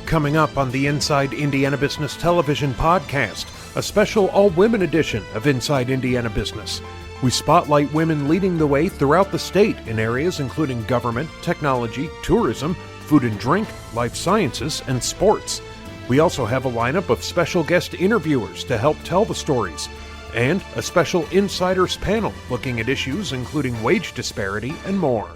Coming up on the Inside Indiana Business Television podcast, a special all-women edition of Inside Indiana Business. We spotlight women leading the way throughout the state in areas including government, technology, tourism, food and drink, life sciences, and sports. We also have a lineup of special guest interviewers to help tell the stories, and a special insiders panel looking at issues including wage disparity and more.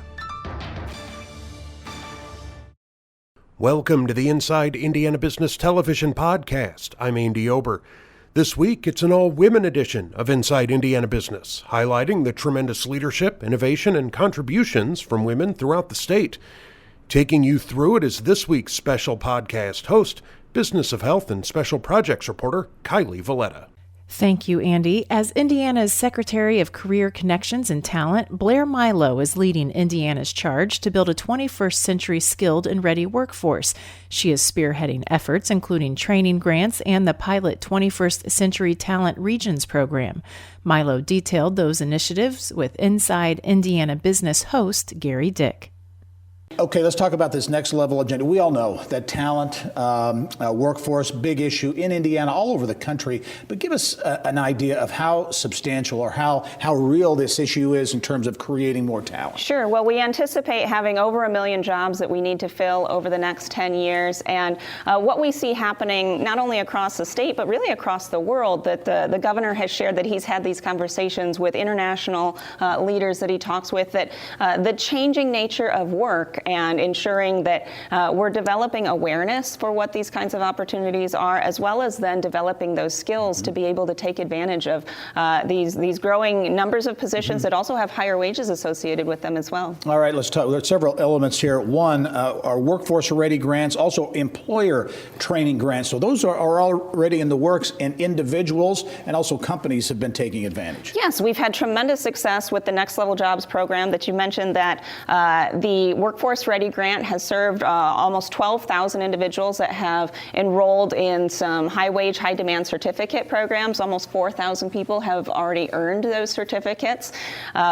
Welcome to the Inside Indiana Business Television podcast. I'm Andy Ober. This week, it's an all-women edition of Inside Indiana Business, highlighting the tremendous leadership, innovation, and contributions from women throughout the state. Taking you through it is this week's special podcast host, Business of Health and Special Projects reporter, Kylie Valletta. Thank you, Andy. As Indiana's Secretary of Career Connections and Talent, Blair Milo is leading Indiana's charge to build a 21st century skilled and ready workforce. She is spearheading efforts including training grants and the pilot 21st Century Talent Regions program. Milo detailed those initiatives with Inside Indiana Business host Gary Dick. Okay, let's talk about this next level agenda. We all know that talent, workforce, big issue in Indiana, all over the country. But give us an idea of how substantial or how real this issue is in terms of creating more talent. Sure. Well, we anticipate having over 1 million jobs that we need to fill over the next 10 years. And what we see happening not only across the state, but really across the world, that the governor has shared that he's had these conversations with international leaders that he talks with, that the changing nature of work and ensuring that we're developing awareness for what these kinds of opportunities are, as well as then developing those skills to be able to take advantage of these growing numbers of positions that also have higher wages associated with them as well. All right, let's talk. There's several elements here. One, our workforce ready grants, also employer training grants. So those are already in the works, and individuals and also companies have been taking advantage. Yes, we've had tremendous success with the Next Level Jobs program that you mentioned, that the Workforce Ready Grant has served almost 12,000 individuals that have enrolled in some high-wage, high-demand certificate programs. Almost 4,000 people have already earned those certificates.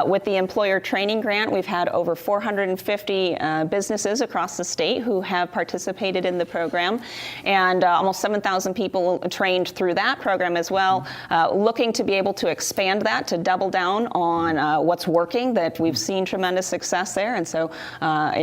With the Employer Training Grant, we've had over 450 businesses across the state who have participated in the program, and almost 7,000 people trained through that program as well. Looking to be able to expand that, to double down on what's working, that we've seen tremendous success there, and so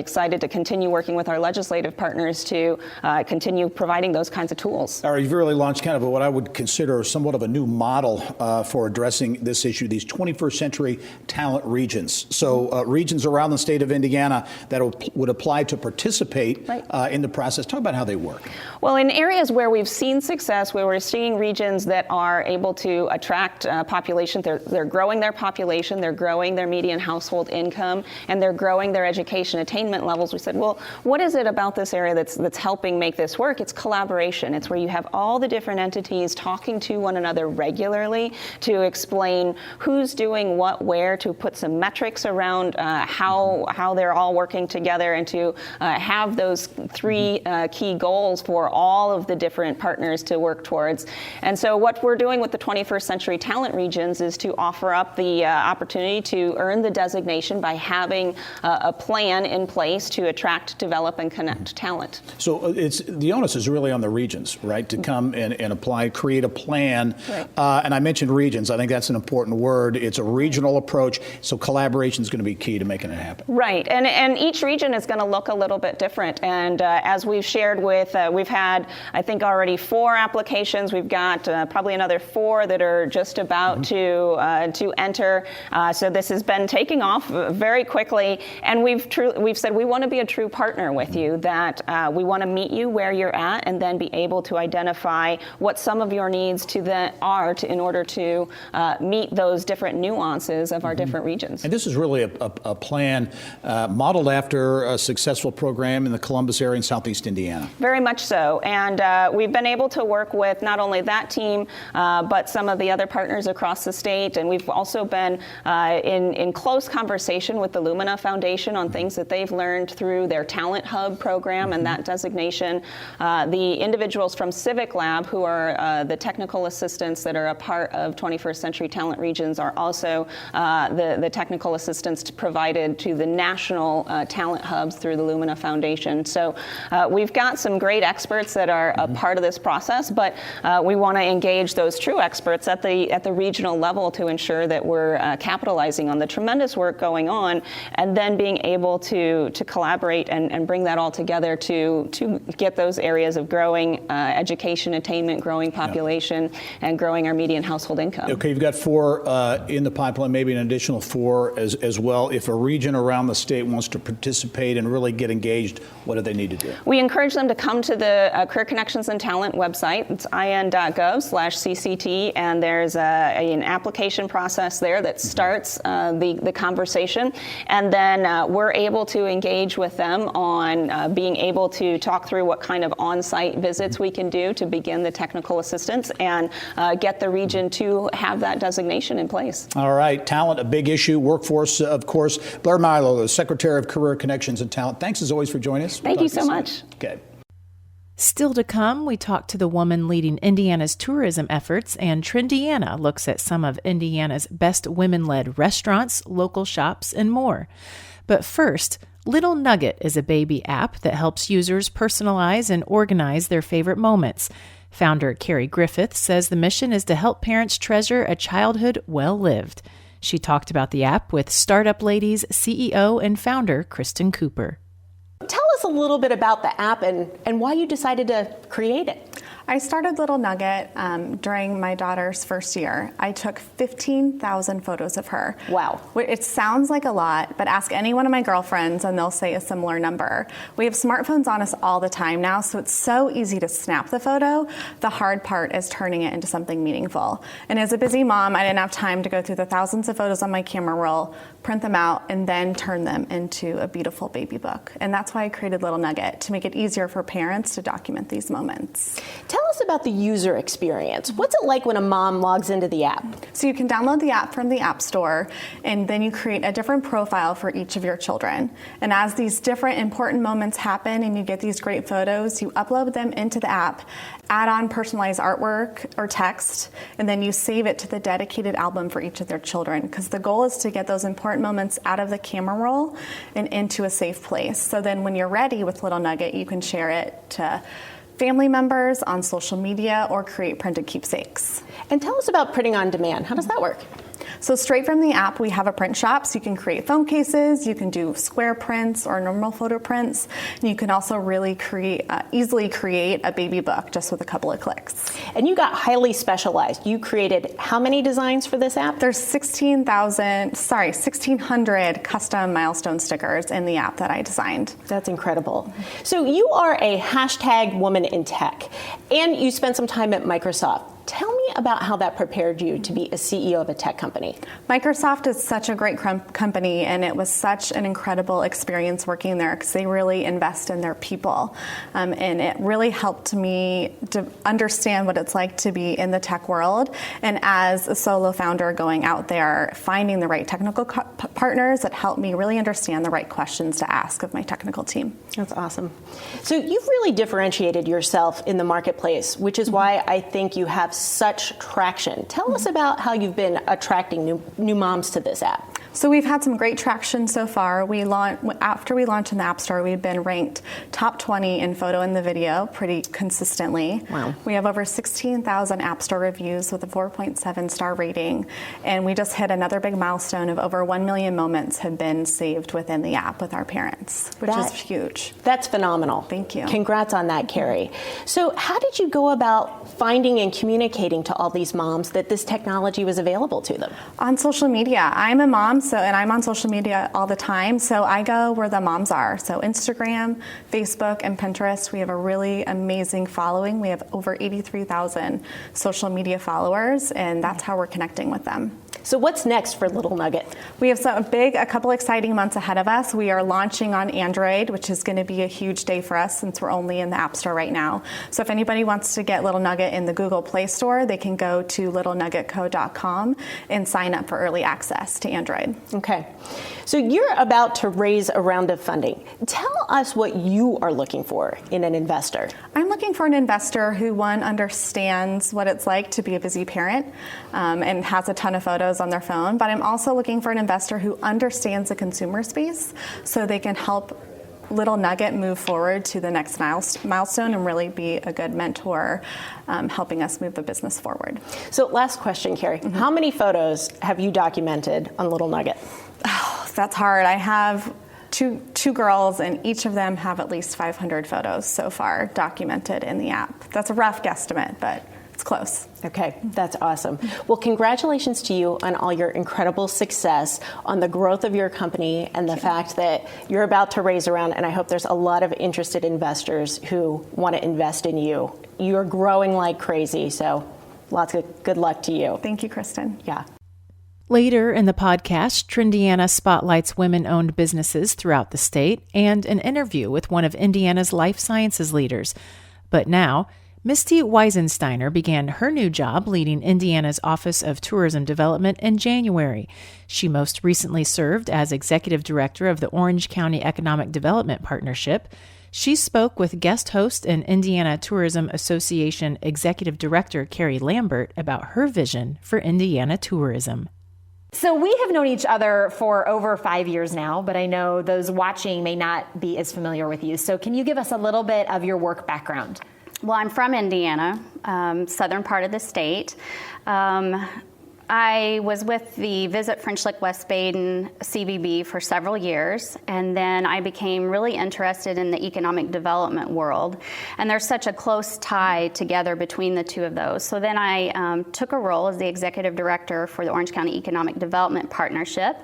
excited to continue working with our legislative partners to continue providing those kinds of tools. All right, you've really launched kind of what I would consider somewhat of a new model for addressing this issue, these 21st century talent regions. So regions around the state of Indiana that would apply to participate in the process. Talk about how they work. Well, in areas where we've seen success, where we're seeing regions that are able to attract population, they're growing their population, they're growing their median household income, and they're growing their education attainment levels. We said, well, what is it about this area that's helping make this work? It's collaboration. It's where you have all the different entities talking to one another regularly to explain who's doing what where, to put some metrics around how they're all working together, and to have those three key goals for all of the different partners to work towards. And so what we're doing with the 21st Century Talent Regions is to offer up the opportunity to earn the designation by having a plan in place to attract, develop, and connect talent. So it's the onus is really on the regions, right, to come and apply, create a plan. Right. And I mentioned regions. I think that's an important word. It's a regional approach, so collaboration is going to be key to making it happen. Right, and each region is going to look a little bit different. And as we've shared with, we've had, I think, already 4 applications. We've got probably another 4 that are just about to enter. So this has been taking off very quickly, and we've said we want to be a true partner with you, that we want to meet you where you're at and then be able to identify what some of your needs in order to meet those different nuances of our different regions. And this is really a plan modeled after a successful program in the Columbus area in Southeast Indiana. Very much so. And we've been able to work with not only that team, but some of the other partners across the state. And we've also been in close conversation with the Lumina Foundation on things that they've learned through their Talent Hub program and that designation. The individuals from Civic Lab, who are the technical assistants that are a part of 21st Century Talent Regions, are also the technical assistants provided to the national talent hubs through the Lumina Foundation. So we've got some great experts that are a part of this process, but we want to engage those true experts at the regional level to ensure that we're capitalizing on the tremendous work going on, and then being able to collaborate and bring that all together to get those areas of growing education attainment, growing population, and growing our median household income. Okay, you've got 4 in the pipeline, maybe an additional 4 as well. If a region around the state wants to participate and really get engaged, what do they need to do? We encourage them to come to the Career Connections and Talent website. It's in.gov/CCT, and there's an application process there that starts the conversation, and then we're able to engage with them on being able to talk through what kind of on-site visits we can do to begin the technical assistance and get the region to have that designation in place. All right, talent, a big issue. Workforce, of course. Blair Milo, the Secretary of Career Connections and Talent. Thanks as always for joining us. Thank you so much. Okay. Still to come, we talk to the woman leading Indiana's tourism efforts, and Trendiana looks at some of Indiana's best women-led restaurants, local shops, and more. But first, Little Nugget is a baby app that helps users personalize and organize their favorite moments. Founder Carrie Griffith says the mission is to help parents treasure a childhood well-lived. She talked about the app with Startup Ladies CEO and founder Kristen Cooper. Tell us a little bit about the app and why you decided to create it. I started Little Nugget during my daughter's first year. I took 15,000 photos of her. Wow. It sounds like a lot, but ask any one of my girlfriends and they'll say a similar number. We have smartphones on us all the time now, so it's so easy to snap the photo. The hard part is turning it into something meaningful. And as a busy mom, I didn't have time to go through the thousands of photos on my camera roll, print them out, and then turn them into a beautiful baby book. And that's why I created Little Nugget, to make it easier for parents to document these moments. Tell us about the user experience. What's it like when a mom logs into the app? So you can download the app from the App Store, and then you create a different profile for each of your children. And as these different important moments happen and you get these great photos, you upload them into the app, add on personalized artwork or text, and then you save it to the dedicated album for each of their children, because the goal is to get those important moments out of the camera roll and into a safe place. So then when you're ready with Little Nugget, you can share it to family members on social media or create printed keepsakes. And tell us about printing on demand. How does that work? So straight from the app, we have a print shop, so you can create phone cases, you can do square prints or normal photo prints, and you can also really easily create a baby book just with a couple of clicks. And you got highly specialized. You created how many designs for this app? There's 1,600 custom milestone stickers in the app that I designed. That's incredible. So you are a hashtag woman in tech, and you spent some time at Microsoft. Tell me about how that prepared you to be a CEO of a tech company. Microsoft is such a great company, and it was such an incredible experience working there because they really invest in their people. And it really helped me to understand what it's like to be in the tech world. And as a solo founder going out there, finding the right technical partners that helped me really understand the right questions to ask of my technical team. That's awesome. So you've really differentiated yourself in the marketplace, which is why I think you have such traction. Tell us about how you've been attracting new moms to this app. So we've had some great traction so far. After we launched in the App Store, we've been ranked top 20 in photo and the video pretty consistently. Wow. We have over 16,000 App Store reviews with a 4.7 star rating. And we just hit another big milestone of over 1 million moments have been saved within the app with our parents, which is huge. That's phenomenal. Thank you. Congrats on that, Carrie. So how did you go about finding and communicating to all these moms that this technology was available to them? On social media. I'm a mom, and I'm on social media all the time, so I go where the moms are. So Instagram, Facebook, and Pinterest, we have a really amazing following. We have over 83,000 social media followers, and that's how we're connecting with them. So what's next for Little Nugget? We have a couple exciting months ahead of us. We are launching on Android, which is going to be a huge day for us since we're only in the App Store right now. So if anybody wants to get Little Nugget in the Google Play Store, they can go to littlenuggetco.com and sign up for early access to Android. Okay. So you're about to raise a round of funding. Tell us what you are looking for in an investor. I'm looking for an investor who, one, understands what it's like to be a busy parent and has a ton of photos on their phone, but I'm also looking for an investor who understands the consumer space so they can help Little Nugget move forward to the next milestone and really be a good mentor, helping us move the business forward. So last question, Carrie. How many photos have you documented on Little Nugget? Oh, that's hard. I have two girls, and each of them have at least 500 photos so far documented in the app. That's a rough guesstimate, but it's close. Okay, that's awesome. Well, congratulations to you on all your incredible success, on the growth of your company, and the fact that you're about to raise around, and I hope there's a lot of interested investors who want to invest in you. You're growing like crazy, so lots of good luck to you. Thank you, Kristen. Yeah. Later in the podcast, Trendiana spotlights women-owned businesses throughout the state and an interview with one of Indiana's life sciences leaders. But now, Misty Weisensteiner began her new job leading Indiana's Office of Tourism Development in January. She most recently served as Executive Director of the Orange County Economic Development Partnership. She spoke with guest host and Indiana Tourism Association Executive Director Carrie Lambert about her vision for Indiana tourism. So we have known each other for over 5 years now, but I know those watching may not be as familiar with you. So can you give us a little bit of your work background? Well, I'm from Indiana, southern part of the state. I was with the Visit French Lick West Baden CVB for several years, and then I became really interested in the economic development world. And there's such a close tie together between the two of those. So then I took a role as the executive director for the Orange County Economic Development Partnership,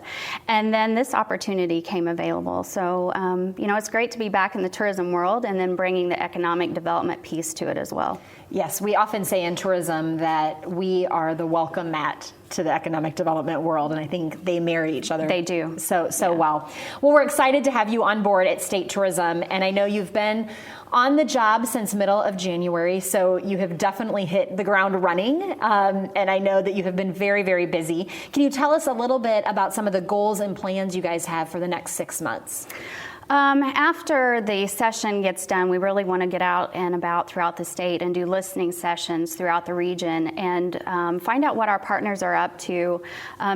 and then this opportunity came available. So, it's great to be back in the tourism world and then bringing the economic development piece to it as well. Yes, we often say in tourism that we are the welcome mat to the economic development world, and I think they marry each other. They do. So well. Well, we're excited to have you on board at State Tourism, and I know you've been on the job since middle of January, so you have definitely hit the ground running, and I know that you have been very, very busy. Can you tell us a little bit about some of the goals and plans you guys have for the next 6 months? After the session gets done, we really want to get out and about throughout the state and do listening sessions throughout the region and find out what our partners are up to,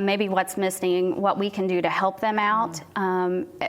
maybe what's missing, what we can do to help them out.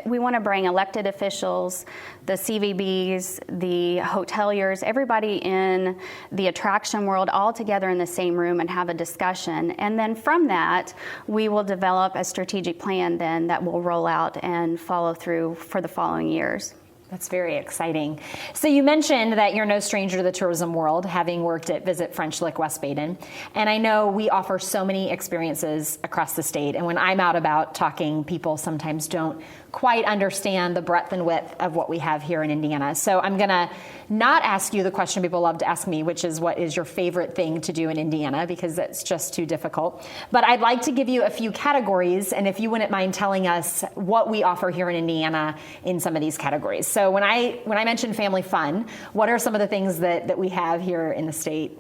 We want to bring elected officials, the CVBs, the hoteliers, everybody in the attraction world all together in the same room and have a discussion. And then from that, we will develop a strategic plan then that will roll out and follow through for the following years. That's very exciting. So you mentioned that you're no stranger to the tourism world, having worked at Visit French Lick West Baden. And I know we offer so many experiences across the state. And when I'm out about talking, people sometimes don't quite understand the breadth and width of what we have here in Indiana. So I'm going to not ask you the question people love to ask me, which is what is your favorite thing to do in Indiana, because that's just too difficult. But I'd like to give you a few categories, and if you wouldn't mind telling us what we offer here in Indiana in some of these categories. So when I mention family fun, what are some of the things that we have here in the state?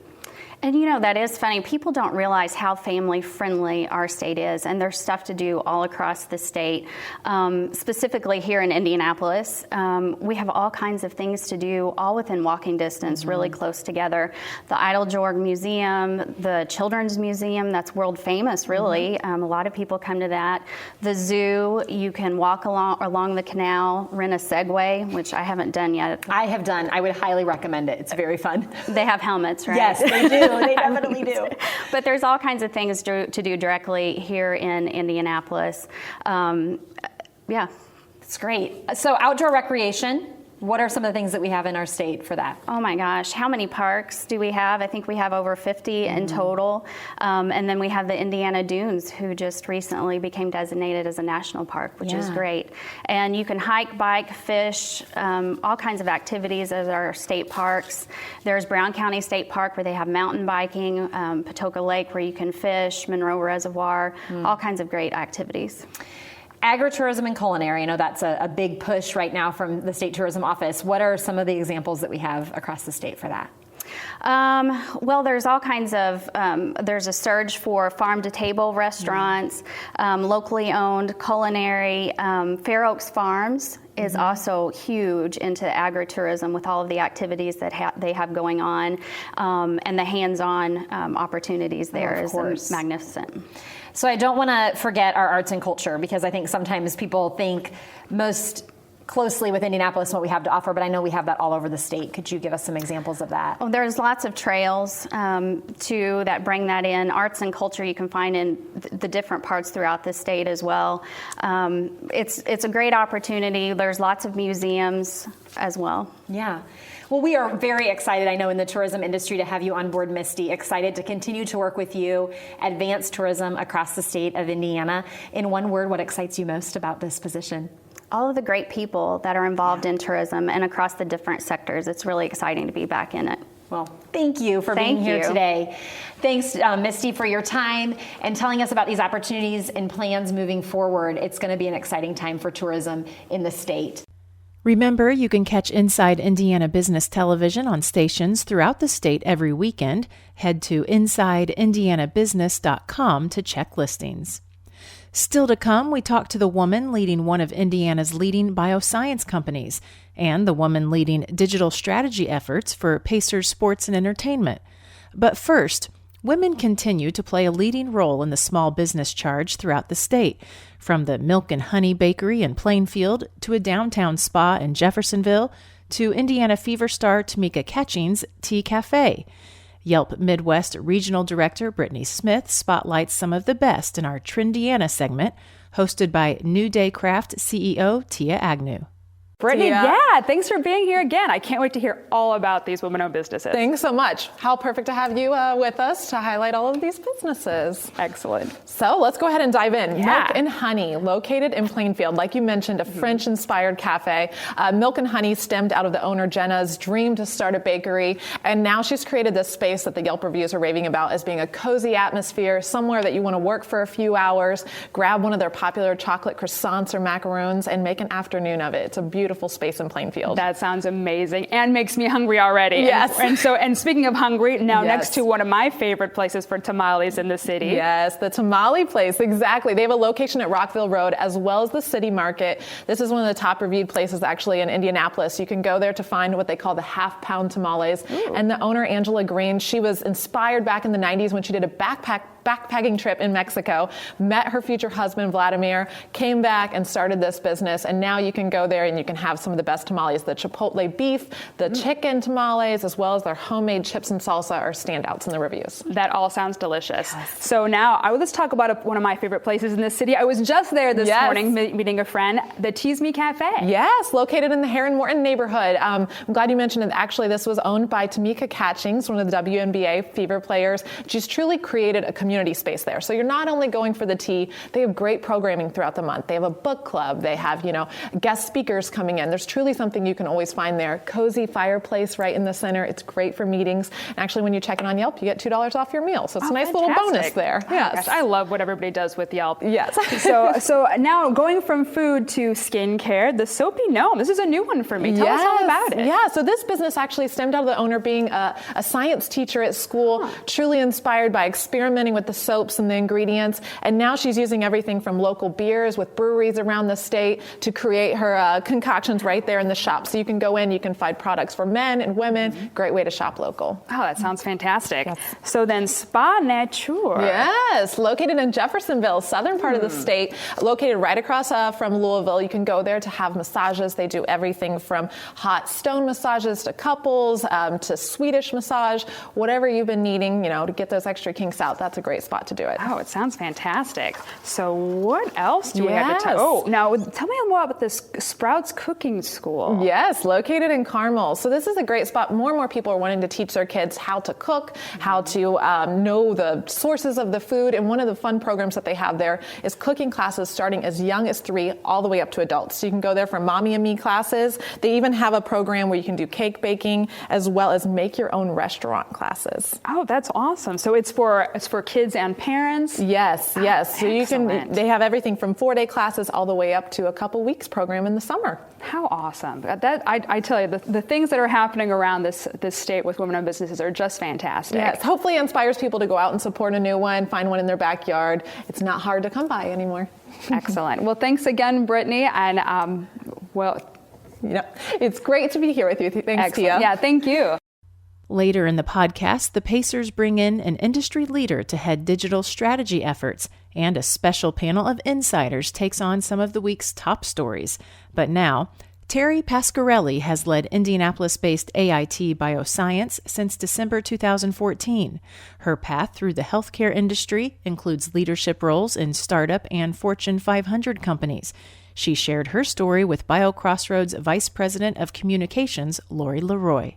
And that is funny. People don't realize how family friendly our state is, and there's stuff to do all across the state. Specifically here in Indianapolis, we have all kinds of things to do, all within walking distance, really close together. The Idle-Jorg Museum, the Children's Museum, that's world famous, really. A lot of people come to that. The zoo, you can walk along the canal, rent a Segway, which I haven't done yet. I have done. I would highly recommend it. It's very fun. They have helmets, right? Yes, they do. They definitely do. But there's all kinds of things to do directly here in Indianapolis. Yeah. It's great. So outdoor recreation, What are some of the things that we have in our state for that? Oh my gosh, how many parks do we have? I think we have over 50 in total. And then we have the Indiana Dunes, who just recently became designated as a national park, which is great. And you can hike, bike, fish, all kinds of activities as our state parks. There's Brown County State Park, where they have mountain biking, Patoka Lake, where you can fish, Monroe Reservoir, all kinds of great activities. Agritourism and culinary, I know that's a big push right now from the State Tourism Office. What are some of the examples that we have across the state for that? Well, there's all kinds of, there's a surge for farm-to-table restaurants, locally owned culinary. Fair Oaks Farms is also huge into agritourism with all of the activities that they have going on, and the hands-on opportunities there is magnificent. So I don't want to forget our arts and culture, because I think sometimes people think most closely with Indianapolis and what we have to offer, but I know we have that all over the state. Could you give us some examples of that? Oh, there's lots of trails too that bring that in. Arts and culture you can find in the different parts throughout the state as well. It's a great opportunity. There's lots of museums as well. Yeah. Well, we are very excited, I know, in the tourism industry to have you on board, Misty. Excited to continue to work with you, advance tourism across the state of Indiana. In one word, what excites you most about this position? All of the great people that are involved in tourism and across the different sectors. It's really exciting to be back in it. Well, thank you for being here today. Thanks, Misty, for your time and telling us about these opportunities and plans moving forward. It's going to be an exciting time for tourism in the state. Remember, you can catch Inside Indiana Business Television on stations throughout the state every weekend. Head to InsideIndianaBusiness.com to check listings. Still to come, we talk to the woman leading one of Indiana's leading bioscience companies and the woman leading digital strategy efforts for Pacers Sports and Entertainment. But first, women continue to play a leading role in the small business charge throughout the state, from the Milk and Honey Bakery in Plainfield to a downtown spa in Jeffersonville to Indiana Fever star Tamika Catchings' Tea Cafe. Yelp Midwest Regional Director Brittany Smith spotlights some of the best in our Trendiana segment, hosted by New Day Craft CEO Tia Agnew. Brittany, yeah, thanks for being here again. I can't wait to hear all about these women-owned businesses. Thanks so much. How perfect to have you with us to highlight all of these businesses. Excellent. So let's go ahead and dive in. Milk and Honey, located in Plainfield, like you mentioned, a French-inspired cafe. Milk and Honey stemmed out of the owner Jenna's dream to start a bakery, and now she's created this space that the Yelp reviews are raving about as being a cozy atmosphere, somewhere that you want to work for a few hours, grab one of their popular chocolate croissants or macaroons, and make an afternoon of it. It's a beautiful space in Plainfield. That sounds amazing and makes me hungry already. Yes. And speaking of hungry, now next to one of my favorite places for tamales in the city. Yes, the tamale place, exactly. They have a location at Rockville Road as well as the City Market. This is one of the top reviewed places actually in Indianapolis. You can go there to find what they call the half-pound tamales. Ooh. And the owner, Angela Green, she was inspired back in the 90s when she did a backpacking trip in Mexico, met her future husband, Vladimir, came back and started this business. And now you can go there and you can have some of the best tamales. The chipotle beef, the chicken tamales, as well as their homemade chips and salsa are standouts in the reviews. That all sounds delicious. Yes. So now let's talk about one of my favorite places in the city. I was just there this morning meeting a friend, the Tease Me Cafe. Yes, located in the Heron Morton neighborhood. I'm glad you mentioned it. Actually, this was owned by Tamika Catchings, one of the WNBA Fever players. She's truly created a community space there. So you're not only going for the tea, they have great programming throughout the month. They have a book club. They have, guest speakers coming in. There's truly something you can always find there. Cozy fireplace right in the center. It's great for meetings. And actually, when you check in on Yelp, you get $2 off your meal. So it's a nice little bonus there. Oh, yes. Gosh, I love what everybody does with Yelp. Yes. So now going from food to skincare, the Soapy Gnome. This is a new one for me. Tell us all about it. Yeah. So this business actually stemmed out of the owner being a science teacher at school, truly inspired by experimenting with the soaps and the ingredients. And now she's using everything from local beers with breweries around the state to create her concoctions right there in the shop. So you can go in, you can find products for men and women. Great way to shop local. Oh, that sounds fantastic. Yes. So then Spa Nature. Yes, located in Jeffersonville, southern part of the state, located right across from Louisville. You can go there to have massages. They do everything from hot stone massages to couples to Swedish massage, whatever you've been needing, to get those extra kinks out. That's a great spot to do it. Oh, it sounds fantastic. So what else do we have to tell? Oh, now tell me more about this Sprouts cooking school. Yes, located in Carmel. So this is a great spot. More and more people are wanting to teach their kids how to cook, how to know the sources of the food. And one of the fun programs that they have there is cooking classes starting as young as 3 all the way up to adults. So you can go there for mommy and me classes. They even have a program where you can do cake baking as well as make your own restaurant classes. Oh, that's awesome. So it's for kids and parents? Yes, yes. So excellent. they have everything from 4-day classes all the way up to a couple weeks program in the summer. How awesome. I tell you, the things that are happening around this state with women-owned businesses are just fantastic. Yes, hopefully it inspires people to go out and support a new one, find one in their backyard. It's not hard to come by anymore. Excellent. Well, thanks again, Brittany. And it's great to be here with you. Thanks, excellent. Tia. Yeah, thank you. Later in the podcast, the Pacers bring in an industry leader to head digital strategy efforts, and a special panel of insiders takes on some of the week's top stories. But now, Terry Pasquarelli has led Indianapolis-based AIT Bioscience since December 2014. Her path through the healthcare industry includes leadership roles in startup and Fortune 500 companies. She shared her story with BioCrossroads Vice President of Communications, Lori Leroy.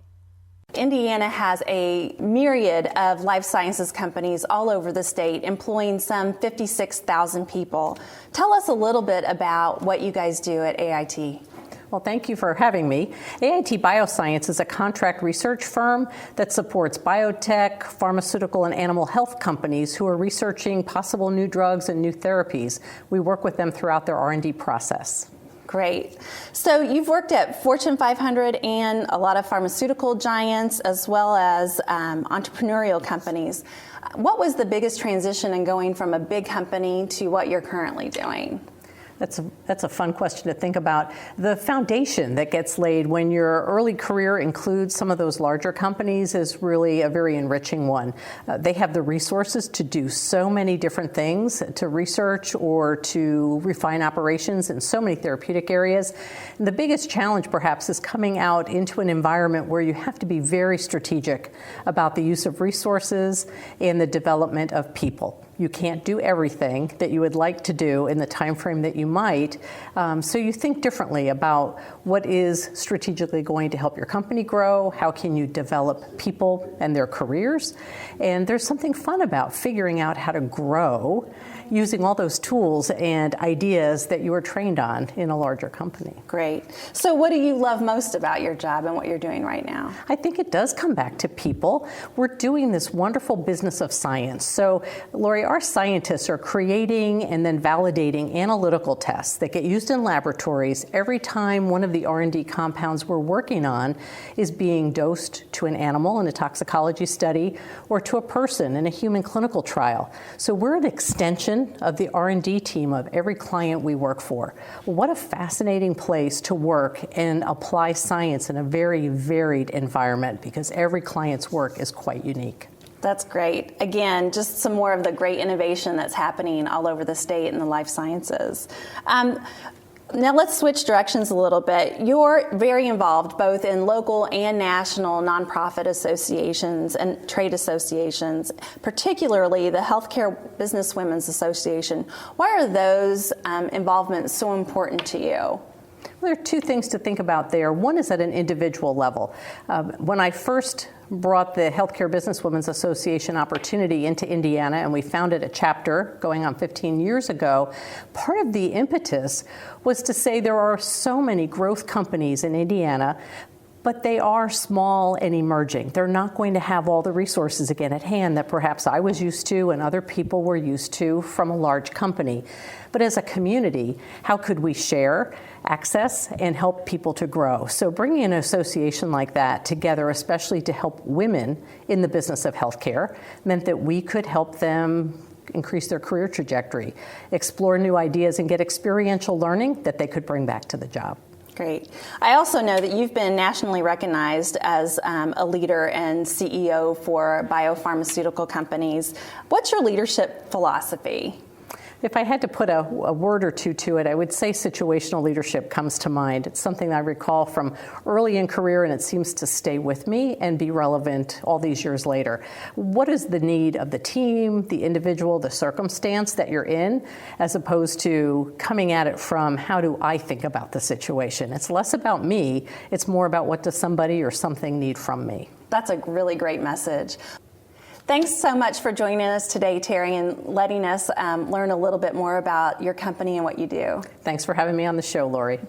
Indiana has a myriad of life sciences companies all over the state, employing some 56,000 people. Tell us a little bit about what you guys do at AIT. Well, thank you for having me. AIT Bioscience is a contract research firm that supports biotech, pharmaceutical, and animal health companies who are researching possible new drugs and new therapies. We work with them throughout their R&D process. Great. So you've worked at Fortune 500 and a lot of pharmaceutical giants as well as entrepreneurial companies. What was the transition in going from a big company to what you're currently doing? That's a fun question to think about. The foundation that gets laid when your early career includes some of those larger companies is really a very enriching one. They have the resources to do so many different things, to research or to refine operations in so many therapeutic areas. And the biggest challenge, perhaps, is coming out into an environment where you have to be very strategic about the use of resources and the development of people. You can't do everything that you would like to do in the time frame that you might. So you think differently about what is strategically going to help your company grow, how can you develop people and their careers. And there's something fun about figuring out how to grow using all those tools and ideas that you were trained on in a larger company. Great. So what do you love most about your job and what you're doing right now? I think it does come back to people. We're doing this wonderful business of science. So, Lori, our scientists are creating and then validating analytical tests that get used in laboratories every time one of the R&D compounds we're working on is being dosed to an animal in a toxicology study or to a person in a human clinical trial. So we're an extension of the R&D team of every client we work for. What a fascinating place to work and apply science in a very varied environment, because every client's work is quite unique. That's great. Again, just some more of the great innovation that's happening all over the state in the life sciences. Now let's switch directions a little bit. You're very involved both in local and national nonprofit associations and trade associations, particularly the Healthcare Business Women's Association. Why are those involvements so important to you? Well, there are two things to think about there. One is at an individual level. When I first brought the Healthcare Businesswomen's Association opportunity into Indiana, and we founded a chapter going on 15 years ago, part of the impetus was to say there are so many growth companies in Indiana, but they are small and emerging. They're not going to have all the resources again at hand that perhaps I was used to and other people were used to from a large company. But as a community, how could we share, access, and help people to grow? So bringing an association like that together, especially to help women in the business of healthcare, meant that we could help them increase their career trajectory, explore new ideas, and get experiential learning that they could bring back to the job. Great. I also know that you've been nationally recognized as a leader and CEO for biopharmaceutical companies. What's your leadership philosophy? If I had to put a word or two to it, I would say situational leadership comes to mind. It's something I recall from early in career, and it seems to stay with me and be relevant all these years later. What is the need of the team, the individual, the circumstance that you're in, as opposed to coming at it from how do I think about the situation? It's less about me. It's more about what does somebody or something need from me. That's a really great message. Thanks so much for joining us today, Terry, and letting us learn a little bit more about your company and what you do. Thanks for having me on the show, Lori.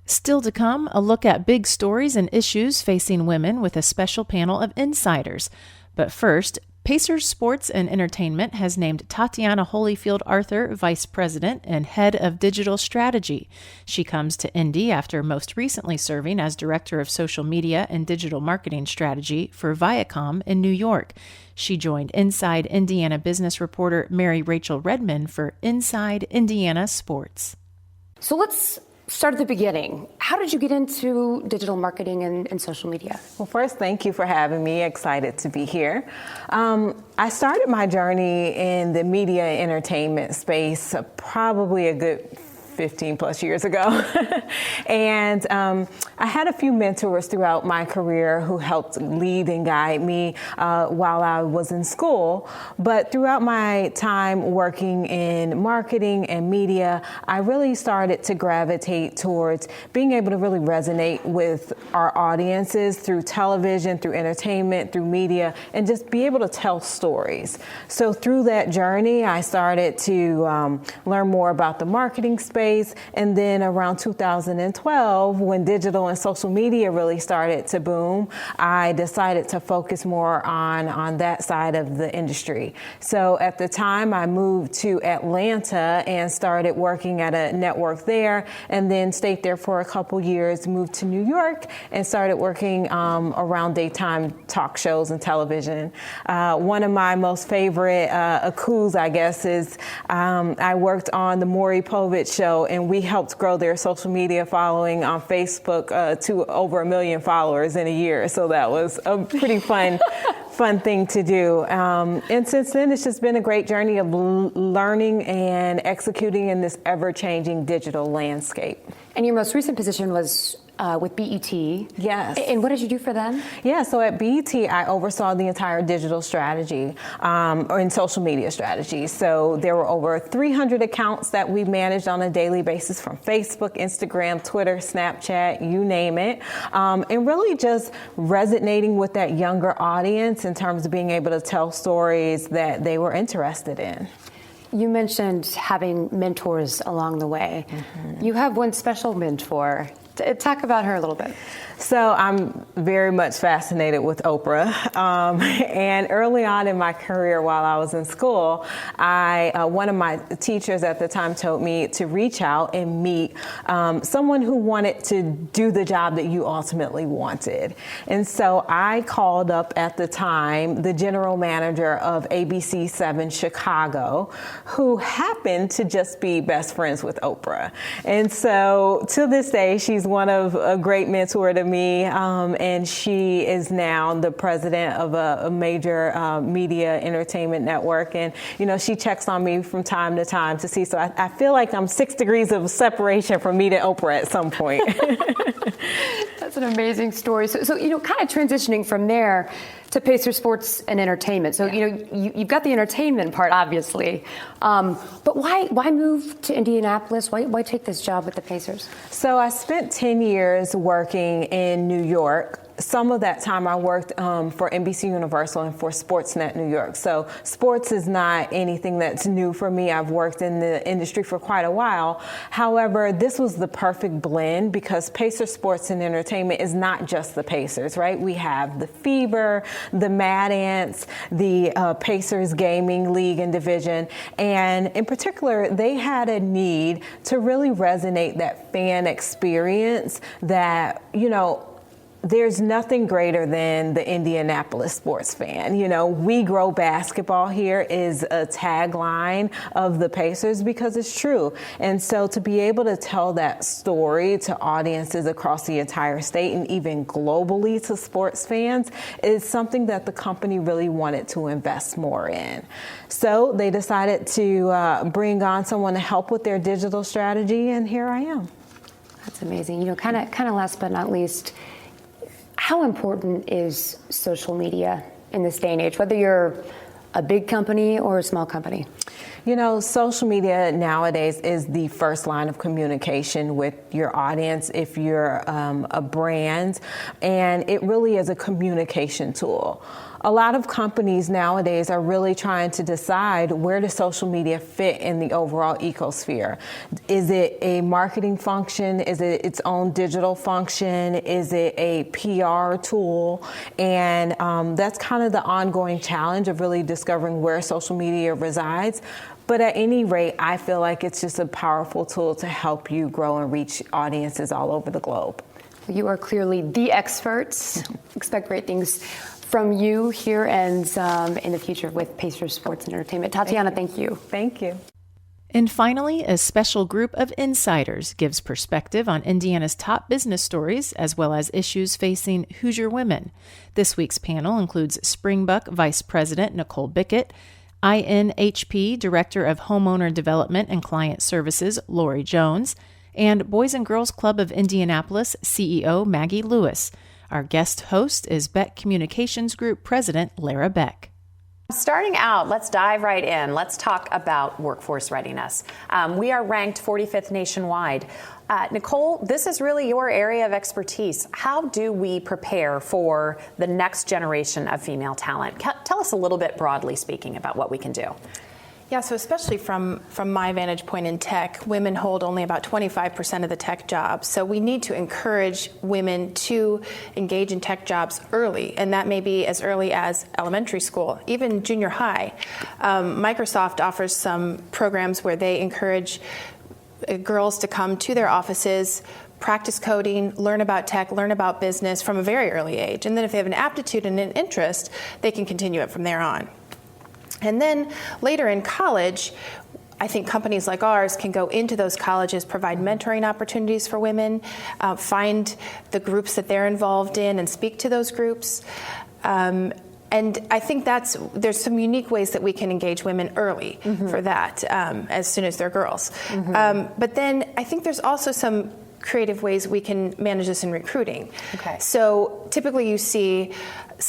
Still to come, a look at big stories and issues facing women with a special panel of insiders. But first, Pacers Sports and Entertainment has named Tatiana Holyfield Arthur Vice President and Head of Digital Strategy. She comes to Indy after most recently serving as Director of Social Media and Digital Marketing Strategy for Viacom in New York. She joined Inside Indiana business reporter Mary Rachel Redmond for Inside Indiana Sports. So let's start at the beginning. How did you get into digital marketing and social media? Well, first, thank you for having me. Excited to be here. I started my journey in the media and entertainment space probably a good 15 plus years ago. And I had a few mentors throughout my career who helped lead and guide me while I was in school. But throughout my time working in marketing and media, I really started to gravitate towards being able to really resonate with our audiences through television, through entertainment, through media, and just be able to tell stories. So through that journey, I started to learn more about the marketing space. And then around 2012, when digital and social media really started to boom, I decided to focus more on that side of the industry. So at the time, I moved to Atlanta and started working at a network there, and then stayed there for a couple years, moved to New York, and started working around daytime talk shows and television. One of my most favorite coups, I guess, is I worked on the Maury Povich show, and we helped grow their social media following on Facebook to over 1 million followers in a year. So that was a pretty fun thing to do. And since then, it's just been a great journey of learning and executing in this ever-changing digital landscape. And your most recent position was with BET. Yes. And what did you do for them? Yeah, so at BET, I oversaw the entire digital strategy or in social media strategy. So there were over 300 accounts that we managed on a daily basis from Facebook, Instagram, Twitter, Snapchat, you name it. And really just resonating with that younger audience in terms of being able to tell stories that they were interested in. You mentioned having mentors along the way. Mm-hmm. You have one special mentor. Talk about her a little bit. So I'm very much fascinated with Oprah. And early on in my career while I was in school, one of my teachers at the time told me to reach out and meet someone who wanted to do the job that you ultimately wanted. And so I called up at the time the general manager of ABC 7 Chicago, who happened to just be best friends with Oprah. And so to this day, she's one of a great mentor to me, and she is now the president of a major media entertainment network. And, you know, she checks on me from time to time to see. So I feel like I'm 6 degrees of separation from me to Oprah at some point. That's an amazing story. So you know, kind of transitioning from there to Pacers Sports and Entertainment. So, you know, you've got the entertainment part, obviously. But why move to Indianapolis? Why take this job with the Pacers? So I spent 10 years working in New York. Some of that time I worked for NBC Universal and for Sportsnet New York. So sports is not anything that's new for me. I've worked in the industry for quite a while. However, this was the perfect blend because Pacers Sports and Entertainment is not just the Pacers, right? We have the Fever, the Mad Ants, the Pacers Gaming League and Division. And in particular, they had a need to really resonate that fan experience that, you know, there's nothing greater than the Indianapolis sports fan. You know, we grow basketball here is a tagline of the Pacers because it's true. And so to be able to tell that story to audiences across the entire state and even globally to sports fans is something that the company really wanted to invest more in. So they decided to bring on someone to help with their digital strategy, and here I am. That's amazing. You know, kind of last but not least, how important is social media in this day and age, whether you're a big company or a small company? You know, social media nowadays is the first line of communication with your audience if you're a brand, and it really is a communication tool. A lot of companies nowadays are really trying to decide where does social media fit in the overall ecosphere. Is it a marketing function? Is it its own digital function? Is it a PR tool? And that's kind of the ongoing challenge of really discovering where social media resides. But at any rate, I feel like it's just a powerful tool to help you grow and reach audiences all over the globe. You are clearly the experts. Expect great things from you here and in the future with Pacers Sports and Entertainment. Tatiana, thank you. Thank you. And finally, a special group of insiders gives perspective on Indiana's top business stories as well as issues facing Hoosier women. This week's panel includes Springbuck Vice President Nicole Bickett, INHP Director of Homeowner Development and Client Services Lori Jones, and Boys and Girls Club of Indianapolis CEO Maggie Lewis. Our guest host is Beck Communications Group President Lara Beck. Starting out, let's dive right in. Let's talk about workforce readiness. We are ranked 45th nationwide. Nicole, this is really your area of expertise. How do we prepare for the next generation of female talent? Tell us a little bit broadly speaking about what we can do. Yeah, so especially from my vantage point in tech, women hold only about 25% of the tech jobs. So we need to encourage women to engage in tech jobs early, and that may be as early as elementary school, even junior high. Microsoft offers some programs where they encourage girls to come to their offices, practice coding, learn about tech, learn about business from a very early age. And then if they have an aptitude and an interest, they can continue it from there on. And then later in college, I think companies like ours can go into those colleges, provide mentoring opportunities for women, find the groups that they're involved in and speak to those groups. And I think there's some unique ways that we can engage women early for that, as soon as they're girls. But then I think there's also some creative ways we can manage this in recruiting. Okay. So typically you see,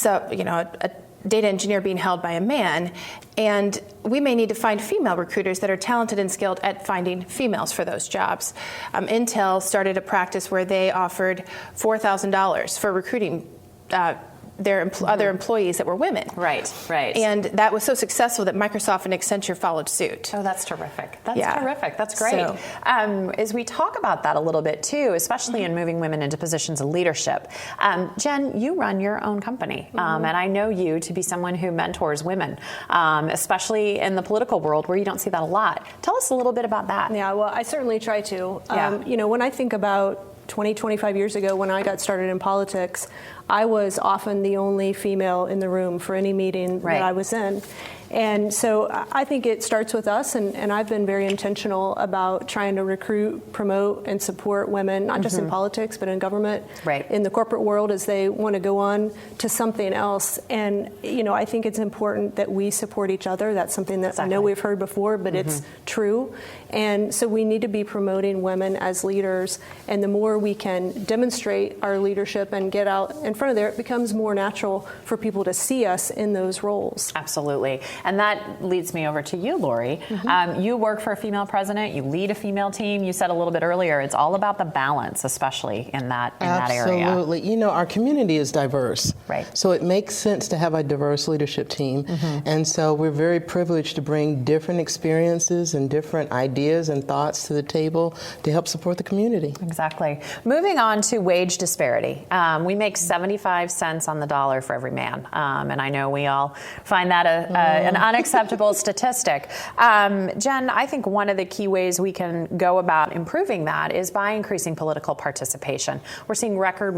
a data engineer being held by a man, and we may need to find female recruiters that are talented and skilled at finding females for those jobs. Intel started a practice where they offered $4,000 for recruiting their other employees that were women. Right, right. And that was so successful that Microsoft and Accenture followed suit. Oh, that's terrific. That's terrific. That's great. So, as we talk about that a little bit too, especially in moving women into positions of leadership, Jen, you run your own company, and I know you to be someone who mentors women, especially in the political world where you don't see that a lot. Tell us a little bit about that. Yeah, well, I certainly try to. When I think about 20, 25 years ago when I got started in politics, I was often the only female in the room for any meeting that I was in. And so I think it starts with us, and I've been very intentional about trying to recruit, promote, and support women, not just in politics, but in government, in the corporate world as they want to go on to something else. And, I think it's important that we support each other. That's something that I know we've heard before, but it's true. And so we need to be promoting women as leaders, and the more we can demonstrate our leadership and get out in front of there, it becomes more natural for people to see us in those roles. Absolutely. And that leads me over to you, Lori. You work for a female president. You lead a female team. You said a little bit earlier, it's all about the balance, especially in that area. Absolutely. Our community is diverse. Right. So it makes sense to have a diverse leadership team. And so we're very privileged to bring different experiences and different ideas and thoughts to the table to help support the community. Exactly. Moving on to wage disparity. We make $70 75 cents on the dollar for every man. And I know we all find that an unacceptable statistic. Jen, I think one of the key ways we can go about improving that is by increasing political participation. We're seeing record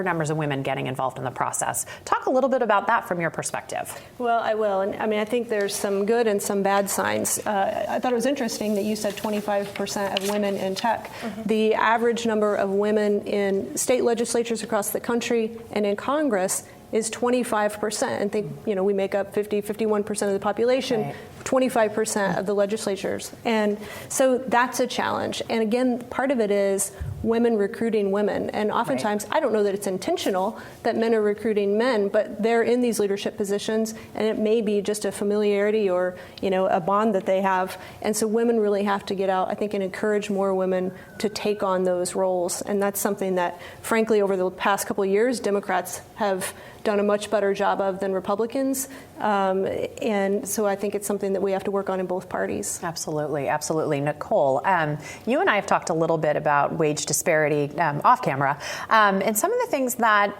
numbers of women getting involved in the process. Talk a little bit about that from your perspective. Well, I will. And I mean, I think there's some good and some bad signs. I thought it was interesting that you said 25% of women in tech. The average number of women in state legislatures across the country and in Congress is 25%. And think, we make up 51% of the population. Right. 25% of the legislatures. And so that's a challenge. And again, part of it is women recruiting women. And oftentimes, I don't know that it's intentional that men are recruiting men, but they're in these leadership positions, and it may be just a familiarity or, a bond that they have. And so women really have to get out, I think, and encourage more women to take on those roles. And that's something that, frankly, over the past couple of years, Democrats have done a much better job of than Republicans. And so I think it's something that we have to work on in both parties. Absolutely, absolutely. Nicole, you and I have talked a little bit about wage disparity off camera, and some of the things that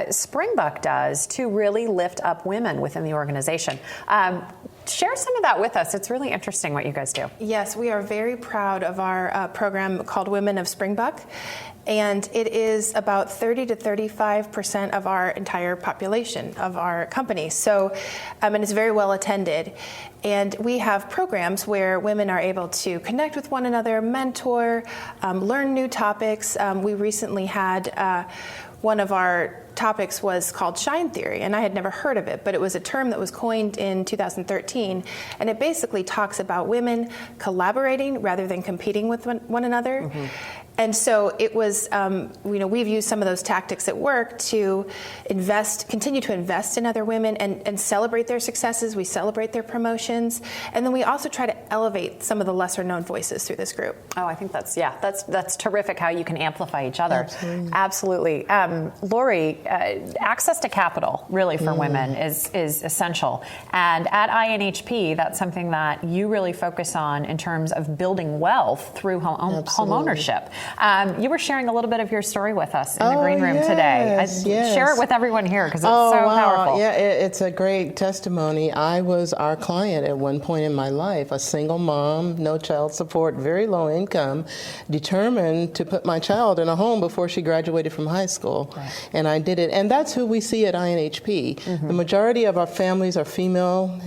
Springbuck does to really lift up women within the organization. Share some of that with us. It's really interesting what you guys do. Yes, we are very proud of our program called Women of Springbuck. And it is about 30 to 35% of our entire population of our company. So, and it's very well attended. And we have programs where women are able to connect with one another, mentor, learn new topics. We recently had one of our topics was called Shine Theory, and I had never heard of it, but it was a term that was coined in 2013, and it basically talks about women collaborating rather than competing with one another. And so it was, we've used some of those tactics at work to continue to invest in other women and celebrate their successes. We celebrate their promotions. And then we also try to elevate some of the lesser known voices through this group. Oh, I think that's terrific how you can amplify each other. Absolutely. Lori, access to capital really for women is essential. And at INHP, that's something that you really focus on in terms of building wealth through home ownership. You were sharing a little bit of your story with us in the green room today. Share it with everyone here because it's so powerful. Yeah, it's a great testimony. I was our client at one point in my life, a single mom, no child support, very low income, determined to put my child in a home before she graduated from high school. And I did it. And that's who we see at INHP. The majority of our families are female.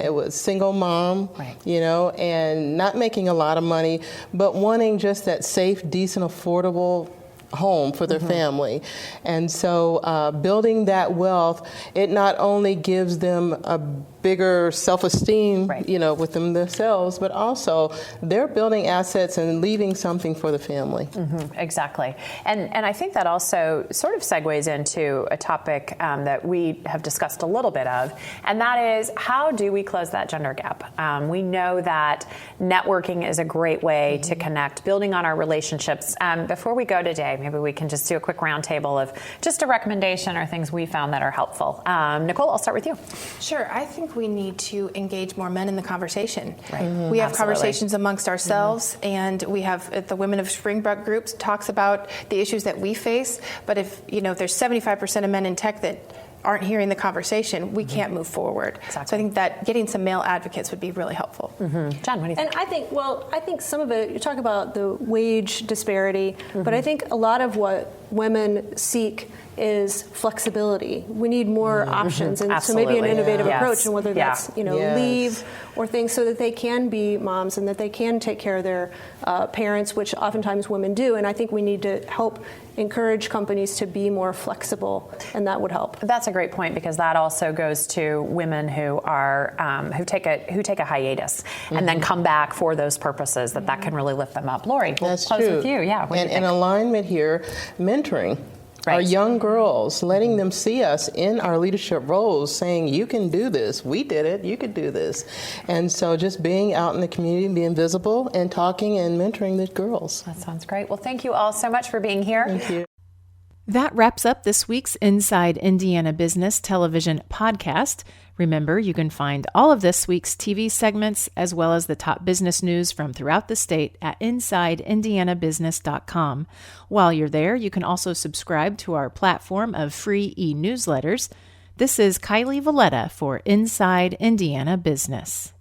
It was single mom, and not making a lot of money, but wanting just that safe, decent, affordable home for their family. And so building that wealth, it not only gives them a bigger self-esteem, with themselves, but also they're building assets and leaving something for the family. Exactly. And I think that also sort of segues into a topic that we have discussed a little bit of, and that is how do we close that gender gap? We know that networking is a great way to connect, building on our relationships. Before we go today, maybe we can just do a quick roundtable of just a recommendation or things we found that are helpful. Nicole, I'll start with you. Sure. I think we need to engage more men in the conversation. We have conversations amongst ourselves, and we have the Women of Springbuck groups talks about the issues that we face. But if there's 75% of men in tech that aren't hearing the conversation, we can't move forward. So I think that getting some male advocates would be really helpful. John, what do you think? And I think some of it, you talk about the wage disparity, but I think a lot of what women seek is flexibility. We need more options, and so maybe an innovative approach, and whether that's leave or things, so that they can be moms and that they can take care of their parents, which oftentimes women do. And I think we need to help encourage companies to be more flexible, and that would help. That's a great point, because that also goes to women who are who take a hiatus and then come back for those purposes. That can really lift them up. Lori, we'll close with you. Yeah, and in alignment here, mentoring. Our young girls, letting them see us in our leadership roles, saying, you can do this. We did it. You could do this. And so just being out in the community, being visible, and talking and mentoring the girls. That sounds great. Well, thank you all so much for being here. Thank you. That wraps up this week's Inside Indiana Business television podcast. Remember, you can find all of this week's TV segments as well as the top business news from throughout the state at InsideIndianaBusiness.com. While you're there, you can also subscribe to our platform of free e-newsletters. This is Kylie Valletta for Inside Indiana Business.